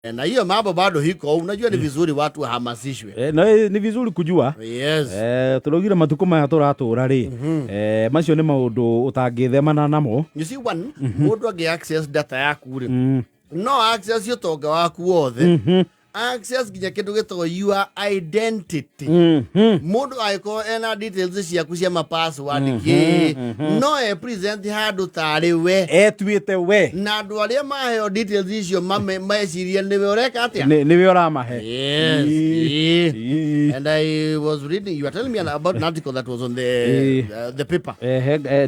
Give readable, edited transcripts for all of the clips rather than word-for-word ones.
Na hiyo mambo bado hiko, unajua ni vizuri watu wahamasishwe. Na ni vizuri kujua. Yes. Turogira matuko maya turatura ri. Macio ni maundu utangithemana namo. You see one, mundu age access data yaku ri. No access utonga waku wothe. Access ginya kindu gitagwo your identity. Mundu aiko ena details ciaku cia ma password ki. No present handu tari we. Etwite we. Na andu aria maheo details icio meciria niwe ureka atia. Niwe uramahe. Yes. And I was reading, you were telling me about an article that was on the paper.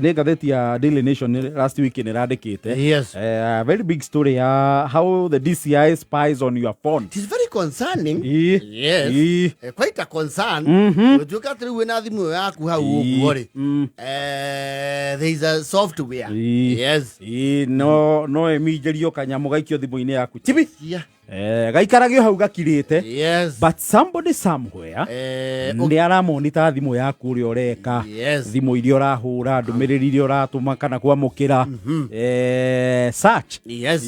Ni gatheti ya Daily Nation last week nirandikite. Yes. A very big story how the DCI spies on your phone. It is very concerning. Yes. Quite a concern. Utuka tiri wena thimu yaku hau uguo ri. There is a software. Yes. No emijerio kanyamu gaikio thimu-ini yaku. Chibi. Yeah. Gaikaragio hau gakirite. Yes. But somebody somewhere ndi aramonita thimu yaku uri ureka. Yes. Thimu iria urahura ndumiriri iria uratuma kana kwamukira. Search. Yes.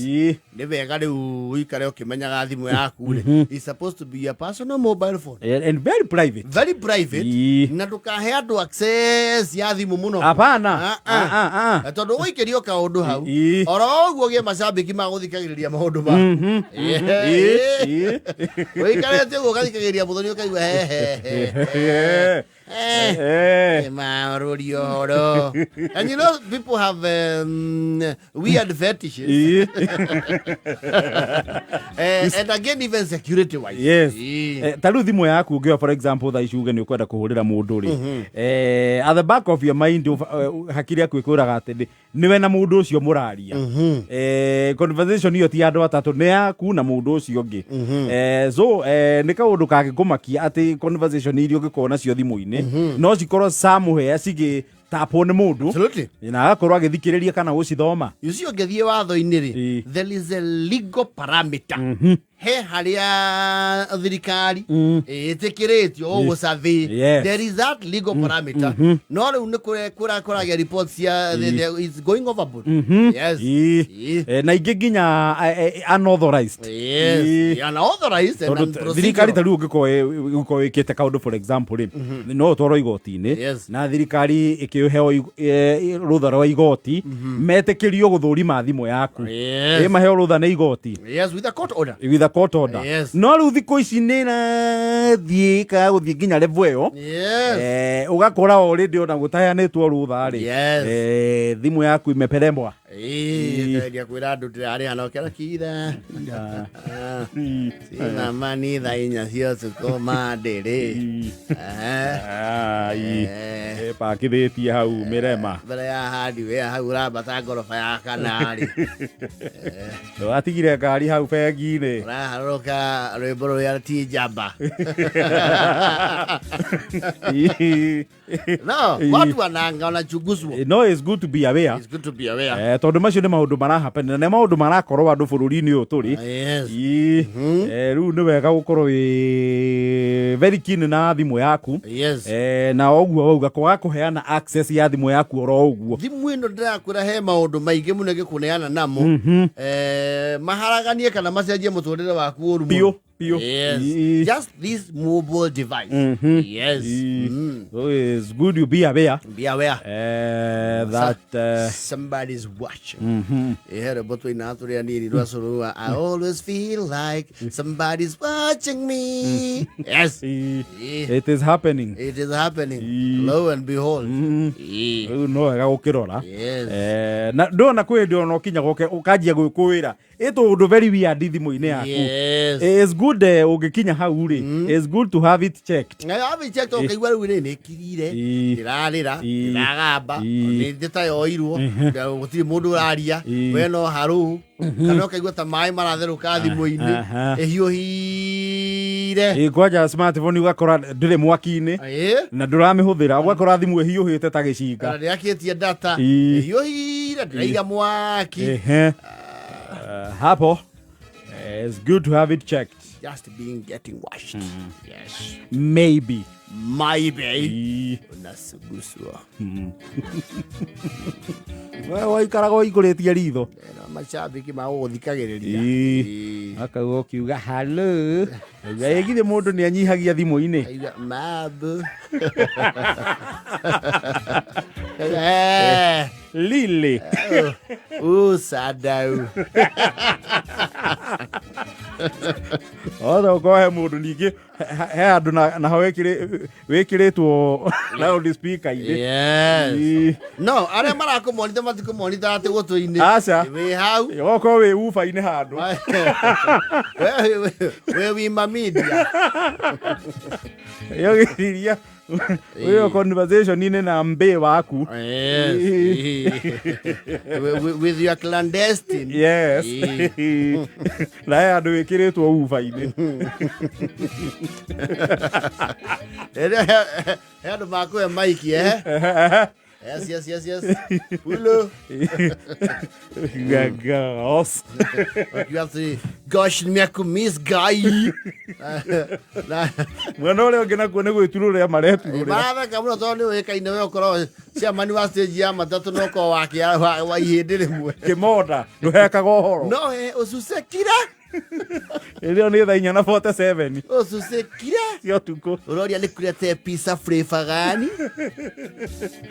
Ni wega riu uikare ukimenyaga thimu yaku ri. It's supposed to be a personal mobile phone. And very private. Very private. Na ndukahe andu access ya thimu muno. Hapana. Tondu uikirio kaundu hau. Oro uguo gie macambiki maguthikagiriria maundu ba. Uikare te uguo gathikagiriria muthoni ukaigua And you know, people have weird fetishes. And again, even security wise. Yes. Taru thimu yaku ngio, for example, tha icuge ni ukwenda kuhurira mundu ri. At the back of your mind, hakiri yaku ikwiraga ati niwe na mundu ucio muraria. Conversation iyo ti andu atatu ni yaku na mundu ucio ungi. So ni kaundu kangikumakia ati conversation irio ngikona cio thimu-ini no cikorwo somewhere cigi tapo ni mundu. Absolutely. Na agakorwo agithikiriria kana gucithoma. You see ungethie watho-ini ri, there is a legal parameter. He haria thirikari itikiritio gucathi. There is that legal parameter. No riu ni kuragia reports ya it's going overboard. Yes. Na ingi nginya unauthorized. Yes. Unauthorized and unprocedural. Thirikari taru ngiko wikite kaundu, for example no twaro igoti-ini na thirikari ikiheo rutha rwa igoti metikirio guthurima thimu yaku. Maheo rutha ni igoti. Yes, with a court order. With a court order. Yes. No riu thiko ici ni na thiika guthie nginya level iyo. Yes. Ugakora already ona gutayanetwo rutha ri. Yes. Thimu yaku imeperembwa. Ndia kwira andu ndari hana okera kira. Sina mani tha inya cio tukoma ndiri. Pakithitie hau mirema. Mbere ya handi we hau urambata ngoroba ya kanari. Watigire ngari hau bengi-ini. Uraharuka rwimbo ruria ti njamba. No, watu wananga wanachunguzwa. No, it's good to be aware. It's good to be aware. Tondu macio ni maundu marahappen na maundu marakorwo andu bururi-ini uyu turi. Yes. Riu ni wega gukorwo very keen na thimu yaku. Yes. Na oguo wauga kwaga kuheana access ya thimu yaku oro uguo. Thimu ino ndirakwira he maundu maingi muno gikuneana namo. Maharaganie kana macenjie muturire waku uru Pio. Yes. Just this mobile device. Yes. So it's good you be aware. Be aware. That somebody's watching. Between Arthur and I always feel like somebody's watching me. Yes. It is happening. It is happening. Lo and behold. No ega gukirora. Yes. Na ndona kwendio no kinya goke ukajia gwikuira. Ito undu very weird thimu-ini yaku. Yes. It's good ugikinya hau ri. It's good to have it checked. Na have it checked okay well we ni kirire. Irarira, iragamba, ni ndita yoirwo, gutiri mundu uraria, we no haru. Kana ukaigua ta mai maratherũka thimu-ini. Ehiũhire. Kwaja smartphone ugakora ndire mwaki-ini. Na nduramihuthira ugakora thimu ehiũhite ta gicinga. Kana ndiakitie data. Ehiũhire ndaiga mwaki. Hapo It's good to have it checked. Just getting washed. Yes. Maybe. Maybe. Unasuguswa. Wewe waikarago igũrĩtie ritho. Macambĩki magũgũthikagĩrĩria. Akauga ũkiuga hello. Githĩ mũndũ nĩ anyihagia thimũ-inĩ. Mabu. Lily. Sadau. Otho kohe mũndũ ningĩ he andũ naho wĩkĩrĩtwo loud speaker-inĩ. Yes. No, arĩa marakũmonita matikũmonita atĩ gũtũ-inĩ. Aca. Wĩ hau. Gũkorwo wĩ uba-inĩ handũ. Wĩ wima media. Yo gĩciria wĩyo conversation-inĩ na mbĩ waku. Yes. With your clandestine. Yes. Na he andũ wĩkĩrĩtwo uba-inĩ. He andũ makũhe maiki Yes. Hello. Gagos. You have to gosh miss guy. Mwana ũrĩa ũngĩ nakuo nĩ gwĩturũrĩra mareturũrĩra. Maratheka mũno tondũ nĩ ũĩkaine we ũkorwo chairman wa stage ya matatũ no ũkorwo wa ihĩndĩ rĩmwe. Kĩmonda ndũhekaga ũhoro. No ũcucekira. Ĩrĩa nĩ thaa 4:47. Ũcucekira. Cia ũtukũ. Ũroria nĩkurete pizza flavor gani?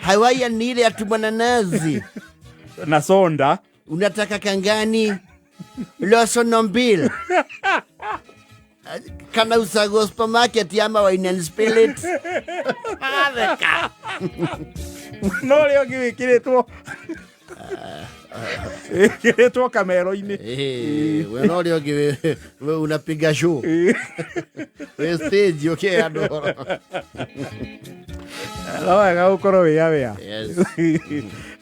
Hawaiian ile ya tumananazi. Na sonda. Unataka kangani? Lawson Bill. Kana usago supermarket ama wine and spirit. Adeka. No leo gĩkĩrĩtwo. Gĩkĩrĩtwo kamero-inĩ. We no leo we unapiga show. We stage okay andũ. No wega gũkorwo wĩ aware. Yes.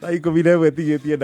Thaa 10 ĩgwetigĩtie